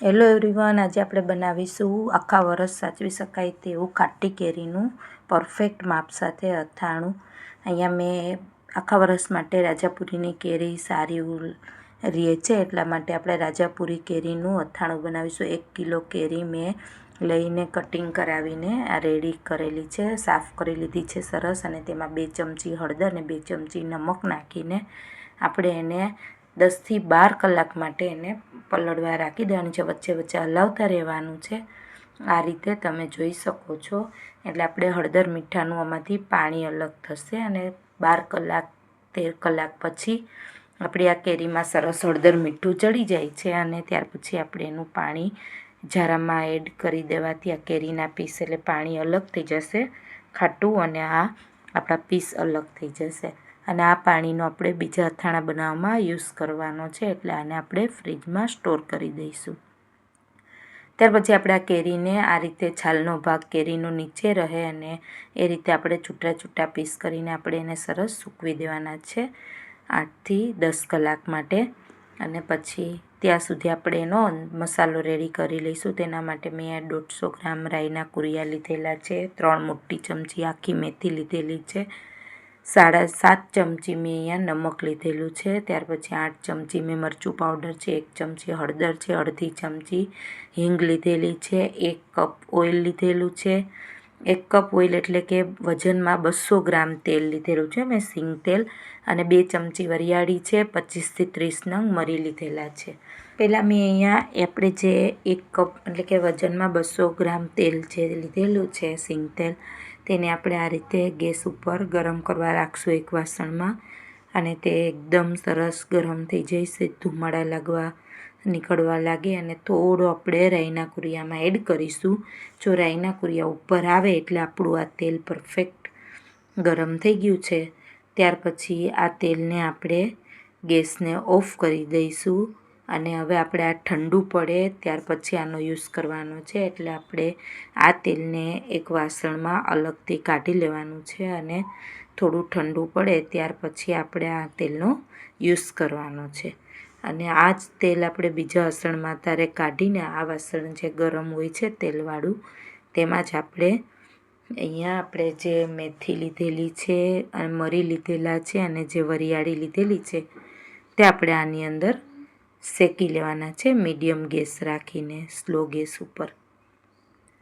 Hello everyone, આજે આપણે બનાવીશું આખા વરસ સાચવી શકાય તેવું ખાટી કેરીનું પરફેક્ટ માપ સાથે અથાણું. અહીંયા મેં આખા વરસ માટે રાજાપુરીની કેરી સારી રહે છે, એટલા માટે આપણે રાજાપુરી કેરીનું અથાણું બનાવીશું. 1 કિલો કેરી મેં લઈને કટિંગ કરાવીને આ રેડી કરેલી છે, સાફ કરી લીધી છે સરસ, અને તેમાં 2 ચમચી હળદર અને 2 ચમચી નમક નાખીને આપણે એને 10 થી 12 કલાક માટે એને પલળવા રાખી દેવાની છે. વચ્ચે વચ્ચે હલાવતા રહેવાનું છે. આ રીતે તમે જોઈ શકો છો. એટલે આપણે હળદર મીઠાનું આમાંથી પાણી અલગ થશે અને 12 કલાક 13 કલાક પછી આપણી આ કેરીમાં સરસ હળદર મીઠું ચડી જાય છે, અને ત્યાર પછી આપણે એનું પાણી જરામાં એડ કરી દેવાથી આ કેરીના પીસ એટલે પાણી અલગ થઈ જશે ખાટું, અને આ આપણા પીસ અલગ થઈ જશે. અને આ પાણીનો આપણે બીજા અથાણા બનાવવામાં યુઝ કરવાનો છે, એટલે આને આપણે ફ્રીજમાં સ્ટોર કરી દઈશું. ત્યાર પછી આપણે આ કેરીને આ રીતે છાલનો ભાગ કેરીનો નીચે રહે અને એ રીતે આપણે છૂટા છૂટા પીસ કરીને આપણે એને સરસ સૂકવી દેવાના છે 8 થી 10 કલાક માટે. અને પછી ત્યાં સુધી આપણે એનો મસાલો રેડી કરી લઈશું. તેના માટે મેં 150 ગ્રામ રાઈના કુરિયા લીધેલા છે, 3 મોટી ચમચી આખી મેથી લીધેલી છે, 7.5 ચમચી મેં અહીંયા નમક લીધેલું છે. ત્યાર પછી 8 ચમચી મેં મરચું પાવડર છે, 1 ચમચી હળદર છે, અડધી ચમચી હિંગ લીધેલી છે, 1 કપ ઓઇલ લીધેલું છે. 1 કપ ઓઇલ એટલે કે વજનમાં 200 ગ્રામ તેલ લીધેલું છે મેં, સિંગ તેલ, અને 2 ચમચી વરિયાળી છે, 25 થી 30 નંગ મરી લીધેલા છે. પહેલાં મેં અહીંયા આપણે જે 1 કપ એટલે કે વજનમાં 200 ગ્રામ તેલ જે લીધેલું છે સિંગ તેલ, તેને આપણે આ રીતે ગેસ ઉપર ગરમ કરવા રાખશું એક વાસણમાં, અને તે એકદમ સરસ ગરમ થઈ જશે, ધુમાડા નીકળવા લાગે, અને થોડો આપણે રાઈના કુરિયામાં એડ કરીશું. જો રાઈના કુરિયા ઉપર આવે એટલે આપણું આ તેલ પરફેક્ટ ગરમ થઈ ગયું છે. ત્યાર પછી આ તેલને આપણે ગેસને ઓફ કરી દઈશું, અને હવે આપણે આ ઠંડુ પડે ત્યાર પછી આનો યુઝ કરવાનો છે. એટલે આપણે આ તેલને એક વાસણમાં અલગથી કાઢી લેવાનું છે, અને થોડું ઠંડુ પડે ત્યાર પછી આપણે આ તેલનો યુઝ કરવાનો છે. અને આ જ તેલ આપણે બીજા વાસણમાં તારે કાઢીને આ વાસણ જે ગરમ હોય છે તેલવાળું, તેમાં જ આપણે અહીંયા આપણે જે મેથી લીધેલી છે અને મરી લીધેલા છે અને જે વરિયાળી લીધેલી છે તે આપણે આની અંદર શેકી લેવાના છે, મીડિયમ ગેસ રાખીને સ્લો ગેસ ઉપર.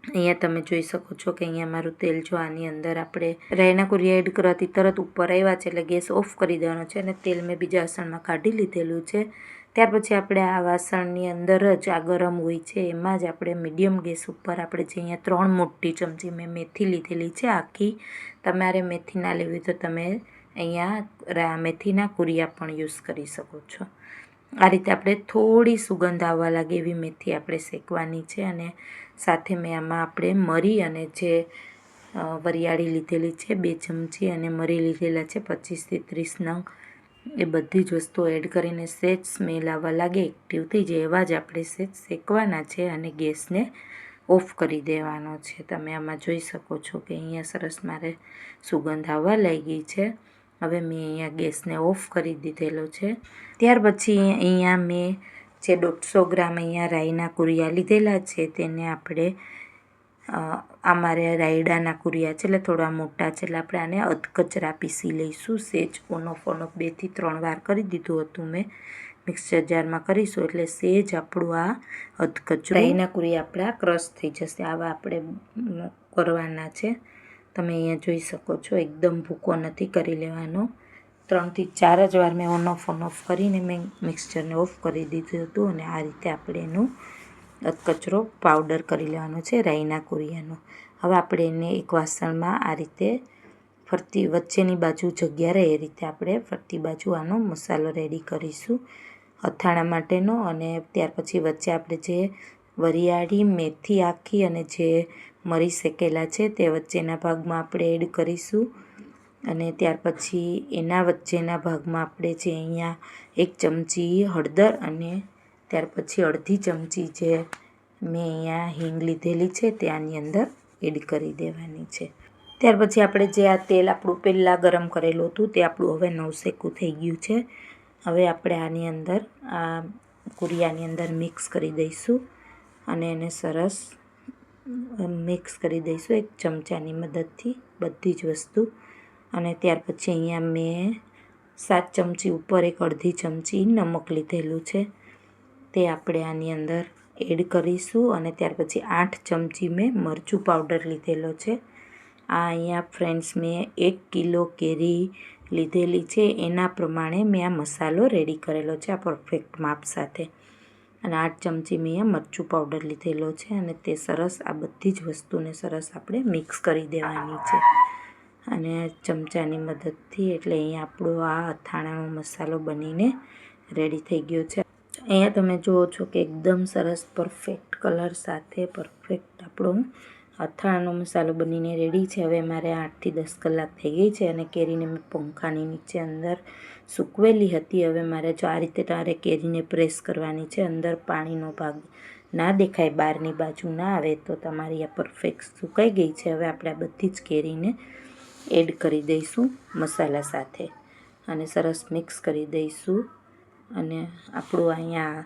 અહીંયા તમે જોઈ શકો છો કે અહીંયા મારું તેલ જો આની અંદર આપણે રાઈના કુરિયા એડ કરવાથી તરત ઉપર આવ્યા છે, એટલે ગેસ ઓફ કરી દેવાનો છે, અને તેલ મેં બીજા વાસણમાં કાઢી લીધેલું છે. ત્યાર પછી આપણે આ વાસણની અંદર જ આ ગરમ હોય છે એમાં જ આપણે મીડિયમ ગેસ ઉપર આપણે જે અહીંયા 3 મોટી ચમચી મેં મેથી લીધેલી છે આખી, તમારે મેથી ના લેવી તો તમે અહીંયા મેથીના કુરિયા પણ યુઝ કરી શકો છો. આ રીતે આપણે થોડી સુગંધ આવવા લાગે એવી મેથી આપણે શેકવાની છે, અને સાથે મેં આમાં આપણે મરી અને જે વરિયાળી લીધેલી છે 2 ચમચી, અને મરી લીધેલા છે 25 થી 30 નંગ, એ બધી જ વસ્તુઓ એડ કરીને સેજ સ્મેલ આવવા લાગે, એક્ટિવ થઈ જાય એવા જ આપણે સેજ શેકવાના છે, અને ગેસને ઓફ કરી દેવાનો છે. તમે આમાં જોઈ શકો છો કે અહીંયા સરસ મારે સુગંધ આવવા લાગી છે. હવે મેં અહીંયા ગેસને ઓફ કરી દીધેલો છે. ત્યાર પછી અહીંયા મેં જે 150 ગ્રામ અહીંયા રાઈના કુરિયા લીધેલા છે તેને આપણે અમારે રાયડાના કુરિયા છે એટલે થોડા મોટા છે, એટલે આપણે આને અધકચરા પીસી લઈશું. સેજ ઓનોફ 2 થી 3 વાર કરી દીધું હતું મેં, મિક્સર જારમાં કરીશું એટલે સેજ આપણું આ અધકચરું રાઈના કુરિયા આપણા ક્રશ થઈ જશે. આવા આપણે કરવાના છે. તમે અહીંયા જોઈ શકો છો એકદમ ભૂકો નથી કરી લેવાનો. 3 થી 4 જ વાર મેં ઓનોફ કરીને મેં મિક્સચરને ઓફ કરી દીધું હતું, અને આ રીતે આપણે એનું કચરો પાવડર કરી લેવાનો છે રાઈના કુરિયાનો. હવે આપણે એને એક વાસણમાં આ રીતે ફરતી વચ્ચેની બાજુ જગ્યા રહે એ રીતે આપણે ફરતી બાજુ આનો મસાલો રેડી કરીશું અથાણા માટેનો. અને ત્યાર પછી વચ્ચે આપણે જે વરિયાળી મેથી આખી અને જે મરી શેકેલા છે તે વચ્ચેના ભાગમાં આપણે એડ કરીશું, અને ત્યાર પછી એના વચ્ચેના ભાગમાં આપણે જે અહીંયા 1 ચમચી હળદર, અને ત્યાર પછી અડધી ચમચી જે મેં અહીંયા હિંગ લીધેલી છે તે આની અંદર એડ કરી દેવાની છે. ત્યાર પછી આપણે જે આ તેલ આપણું પહેલાં ગરમ કરેલું હતું તે આપણું હવે નવશેકું થઈ ગયું છે. હવે આપણે આની અંદર આ કુરિયાની અંદર મિક્સ કરી દઈશું, અને એને સરસ મિક્સ કરી દઈશું એક ચમચાની મદદથી બધી જ વસ્તુ. અને ત્યાર પછી અહીંયા મેં 7 ચમચી ઉપર એક અડધી ચમચી નમક લીધેલું છે, તે આપણે આની અંદર એડ કરીશું. અને ત્યાર પછી 8 ચમચી મેં મરચું પાવડર લીધેલો છે. આ અહીંયા ફ્રેન્ડ્સ મેં 1 કિલો કેરી લીધેલી છે, એના પ્રમાણે મેં આ મસાલો રેડી કરેલો છે આ પરફેક્ટ માપ સાથે. અને 8 ચમચી મેં અહીંયા મરચું પાવડર લીધેલો છે. અને તે સરસ આ બધી જ વસ્તુને સરસ આપણે મિક્સ કરી દેવાની છે અને ચમચાની મદદથી. એટલે અહીંયા આપણો આ અથાણાનો મસાલો બનીને રેડી થઈ ગયો છે. અહીંયા તમે જુઓ છો કે એકદમ સરસ પરફેક્ટ કલર સાથે પરફેક્ટ આપણો અથાણાનો મસાલો બનીને રેડી છે. હવે મારે 8થી 10 કલાક થઈ ગઈ છે અને કેરીને મેં પંખાની નીચે અંદર સૂકવેલી હતી. હવે મારે જો આ રીતે તમારે કેરીને પ્રેસ કરવાની છે, અંદર પાણીનો ભાગ ના દેખાય, બહારની બાજુ ના આવે, તો તમારી આ પરફેક્ટ સુકાઈ ગઈ છે. હવે આપણે આ બધી જ કેરીને એડ કરી દઈશું મસાલા સાથે અને સરસ મિક્સ કરી દઈશું. અને આપણું અહીંયા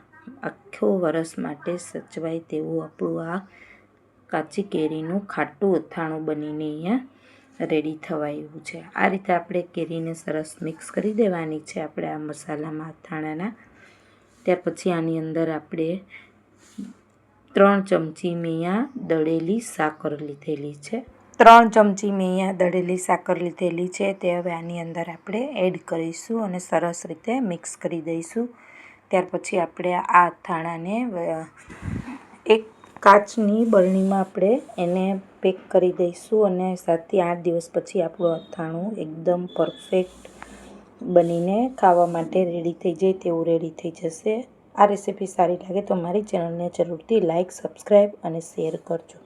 આખો વરસ માટે સચવાય તેવું આપણું આ કાચી કેરીનું ખાટું અથાણું બનીને અહીંયા રેડી થવાયું છે. આ રીતે આપણે કેરીને સરસ મિક્સ કરી દેવાની છે આપણે આ મસાલામાં અથાણાના. ત્યાર પછી આની અંદર આપણે 3 ચમચી મેં અહીંયા દળેલી સાકર લીધેલી છે. 3 ચમચી મેં અહીંયા દળેલી સાકર લીધેલી છે, તે હવે આની અંદર આપણે એડ કરીશું અને સરસ રીતે મિક્સ કરી દઈશું. ત્યાર પછી આપણે આ અથાણાને એક કાચની બરણીમાં આપણે એને પેક કરી દઈશું અને 7થી 8 દિવસ પછી આપણું અથાણું એકદમ પરફેક્ટ બનીને ખાવા માટે રેડી થઈ જાય તેવું રેડી થઈ જશે. આ રેસીપી સારી લાગે તો મારી ચેનલને જરૂરથી લાઇક, સબસ્ક્રાઈબ અને શેર કરજો.